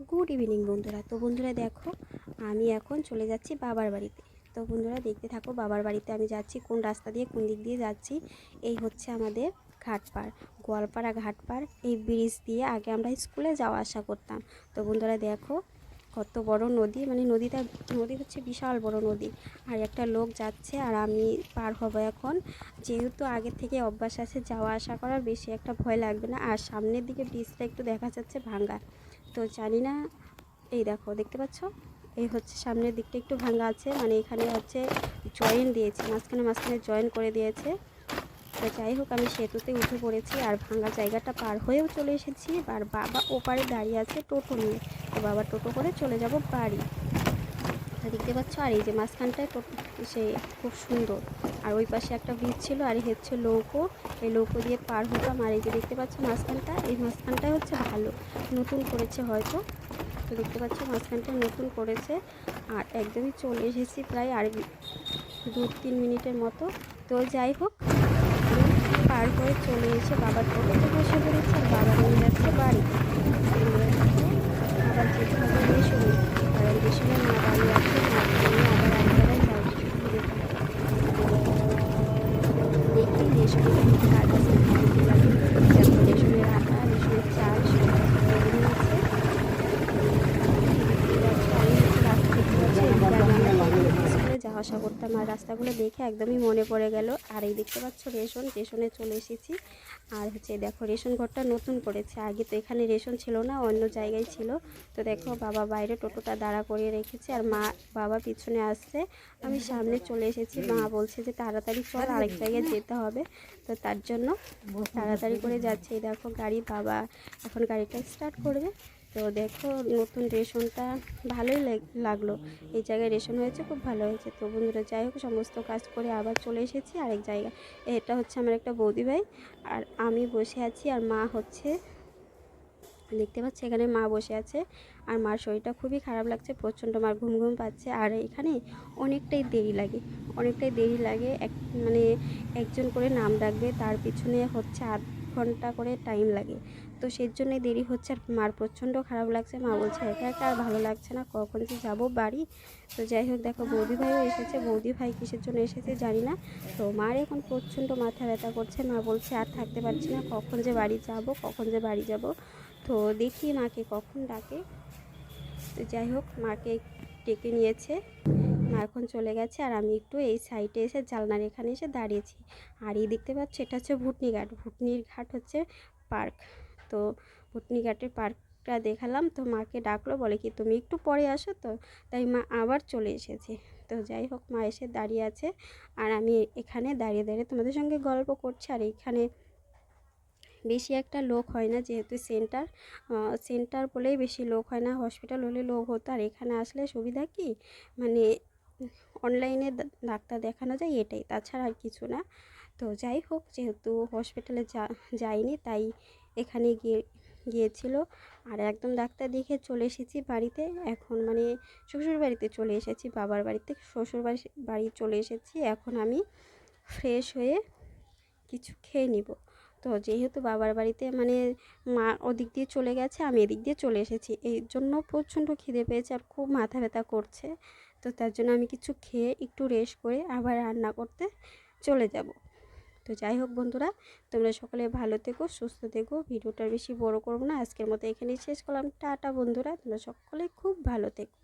Good evening বন্ধুরা। তো বন্ধুরা দেখো, আমি এখন চলে যাচ্ছি বাবার বাড়িতে। তো বন্ধুরা দেখতে থাকো, বাবার বাড়িতে আমি যাচ্ছি কোন রাস্তা দিয়ে, কোন দিক দিয়ে যাচ্ছি। এই হচ্ছে আমাদের ঘাটপাড়, গোয়ালপাড়া ঘাটপাড়। এই ব্রিজ দিয়ে আগে আমরা স্কুলে যাওয়া আসা করতাম। তো বন্ধুরা দেখো, কত বড় নদী, মানে নদী হচ্ছে বিশাল বড় নদী। আর একটা লোক যাচ্ছে আর আমি পার হব এখন। যেহেতু আগের থেকে অভ্যাস আছে যাওয়া আসা করার, বেশি একটা ভয় লাগবে না। আর সামনের দিকে ব্রিজটা একটু দেখা যাচ্ছে ভাঙা, তো জানি না। এই দেখো, দেখতে পাচ্ছ, এই হচ্ছে সামনের দিকটা একটু ভাঙা আছে, মানে এখানে হচ্ছে জয়েন দিয়েছে, মাঝখানে মাঝখানে জয়েন করে দিয়েছে। তো যাই হোক, আমি সেতুতে উঠে পড়েছি আর ভাঙা জায়গাটা পার হয়েও চলে এসেছি। আর বাবা ওপারে দাঁড়িয়ে আছে টোটো নিয়ে। তো বাবা টোটো করে চলে যাব বাড়ি। দেখতে পাচ্ছ, আর এই যে মাঝখানটায় সে খুব সুন্দর। আর ওই পাশে একটা ব্রিজ ছিল, আর এই হচ্ছে নৌকো। এই নৌকো দিয়ে পার হতাম। আর এই যে দেখতে পাচ্ছ মাঝখানটা, এই মাঝখানটাই হচ্ছে ভালো, নতুন করেছে হয়তো। তো দেখতে পাচ্ছ মাঝখানটা নতুন করেছে। আর একদমই চলে এসেছি প্রায় আর 2-3 মিনিটের মতো। তো যাই হোক, পার হয়ে চলে এসে বাবার টোটোতে বসে পড়েছে আর বাবা নিয়ে যাচ্ছে বাড়ি। আবার যেতে হবে রেশনে, কারণ রেশনে মা দাঁড়িয়ে আছে, মাকে নিয়ে আবার এক জায়গায় যাবো। দেখি রেশনে কী কী কাজ আছে, কী কী লাগে। দেখো, রেশনের আটা, রেশনের চাল সব কিছু কিনে নিয়েছে। স্কুলে যাওয়া আসা করতাম, আর রাস্তাগুলো দেখে একদমই মনে পড়ে গেল। আর এই দেখতে পাচ্ছ রেশনে চলে এসেছি। আর হচ্ছে দেখো, রেশন ঘরটা নতুন করেছে, আগে তো এখানে রেশন ছিল না, অন্য জায়গায় ছিল। তো দেখো, বাবা বাইরে টোটোটা দাঁড়া করিয়ে রেখেছে আর বাবা পিছনে আসছে, আমি সামনে চলে এসেছি। মা বলছে যে তাড়াতাড়ি চল, আরেক জায়গায় যেতে হবে। তো তার জন্য তাড়াতাড়ি করে যাচ্ছে। এই দেখো গাড়ি, বাবা এখন গাড়িটা স্টার্ট করবে। তো দেখো, নতুন রেশনটা ভালোই লাগলো। এই জায়গায় রেশন হয়েছে, খুব ভালো হয়েছে। তো বন্ধুরা যাই হোক, সমস্ত কাজ করে আবার চলে এসেছি আরেক জায়গায়। এটা হচ্ছে আমার একটা বৌদি ভাই, আর আমি বসে আছি। আর মা হচ্ছে, দেখতে পাচ্ছি এখানে মা বসে আছে। আর মার শরীরটা খুবই খারাপ লাগছে, প্রচণ্ড মার ঘুম ঘুম পাচ্ছে। আর এখানে অনেকটাই দেরি লাগে মানে একজন করে নাম ডাকবে, তার পিছনে হচ্ছে 8 ঘন্টা করে টাইম লাগে। তো সেই জন্যই দেরি হচ্ছে। আর মার প্রচণ্ড খারাপ লাগছে, মা বলছে একা একা আর ভালো লাগছে না, কখন যে যাবো বাড়ি। তো যাই হোক, দেখো বৌদি ভাইও এসেছে। বৌদি ভাই কিসের জন্য এসেছে জানি না। তো মার এখন প্রচণ্ড মাথা ব্যথা করছে, মা বলছে আর থাকতে পারছি না, কখন যে বাড়ি যাব। তো দেখি মাকে কখন ডাকে। তো যাই হোক, মাকে ডেকে নিয়েছে, মা এখন চলে গেছে। আর আমি একটু এই সাইডে এসে জানলার এখানে এসে দাঁড়িয়েছি। আর এই দেখতে পাচ্ছি, এটা হচ্ছে ভুটনির ঘাট হচ্ছে পার্ক। তো ভুটনি ঘাটের পার্কটা দেখালাম। তো মাকে ডাকলো, বলে কি তুমি একটু পরে আসো। তো তাই মা আবার চলে এসেছে। তো যাই হোক, মা এসে দাঁড়িয়ে আছে আর আমি এখানে দাঁড়িয়ে দাঁড়িয়ে তোমাদের সঙ্গে গল্প করছি। আর এইখানে বেশি একটা লোক হয় না, যেহেতু সেন্টার বলেই বেশি লোক হয় না, হসপিটাল হলে লোক হতো। আর এখানে আসলে সুবিধা কি, মানে অনলাইনে ডাক্তার দেখানো যায়, এটাই, তাছাড়া আর কিছু না। তো যাই হোক, যেহেতু হসপিটালে যাইনি, তাই এখানে গিয়েছিল। আর একদম ডাক্তার দেখে চলে এসেছি বাড়িতে। এখন মানে শ্বশুর বাড়িতে চলে এসেছি, বাবার বাড়িতে শ্বশুর বাড়ি চলে এসেছি। এখন আমি ফ্রেশ হয়ে কিছু খেয়ে নিব। তো যেহেতু বাবার বাড়িতে মানে মা ওদিক দিয়ে চলে গেছে, আমি এদিক দিয়ে চলে এসেছি, এই জন্য প্রচণ্ড খিদে পেয়েছে আর খুব মাথা ব্যথা করছে। তো তার জন্য আমি কিছু খেয়ে একটু রেস্ট করে আবার রান্না করতে চলে যাব। তো যাই হোক বন্ধুরা, তোমরা সকলে ভালো থেকো, সুস্থ থেকো। ভিডিওটা বেশি বড় করবো না, আজকের মতো এখানেই শেষ করলাম। টাটা বন্ধুরা, তোমরা সকলে খুব ভালো থেকো।